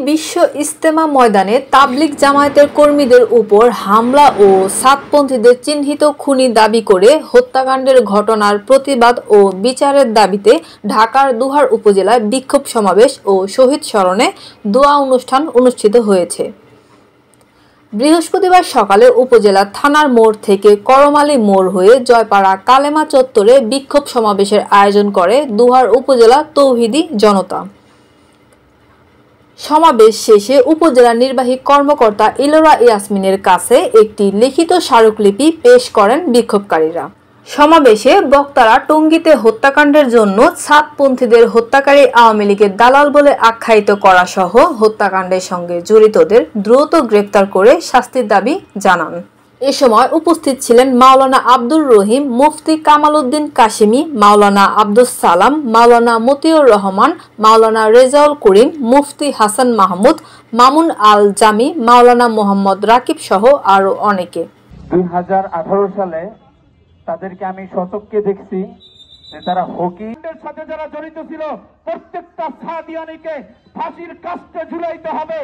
বিশ্ব ইজতেমা ময়দানে তাবলিগ জামায়াতের কর্মীদের উপর হামলা ও সাতপন্থীদের চিহ্নিত খুনি দাবি করে হত্যাকাণ্ডের ঘটনার প্রতিবাদ ও বিচারের দাবিতে ঢাকার দুহার উপজেলায় বিক্ষোভ সমাবেশ ও শহীদ স্মরণে দোয়া অনুষ্ঠান অনুষ্ঠিত হয়েছে। বৃহস্পতিবার সকালে উপজেলা থানার মোড় থেকে করমালী মোড় হয়ে জয়পাড়া কালেমা চত্বরে বিক্ষোভ সমাবেশের আয়োজন করে দুহার উপজেলা তৌহিদি জনতা। সমাবেশ শেষে উপজেলা নির্বাহী কর্মকর্তা ইলোরা ইয়াসমিনের কাছে একটি লিখিত স্মারকলিপি পেশ করেন বিক্ষোভকারীরা। সমাবেশে বক্তারা টঙ্গীতে হত্যাকাণ্ডের জন্য সাতপন্থীদের হত্যাকারী আওয়ামী লীগের দালাল বলে আখ্যায়িত করা সহ হত্যাকাণ্ডের সঙ্গে জড়িতদের দ্রুত গ্রেফতার করে শাস্তির দাবি জানান। এ সময় উপস্থিত ছিলেন মাওলানা আব্দুর রহিম, মুফতি কামাল উদ্দিন কাশিমি, মাওলানা আব্দুস সালাম, মাওলানা মতিউর রহমান, মাওলানা রেজাউল করিম, মুফতি হাসান মাহমুদ, মামুন আল জামি, মাওলানা মোহাম্মদ রাকিব সহ আরো অনেকে। 2018 সালে তাদেরকে আমি শতককে দেখছি যে তারা হকির সাথে যারা জড়িত ছিল প্রত্যেকটা সাদিয়ানিকে ফাঁসির কাস্টে ঝুলাইতে হবে।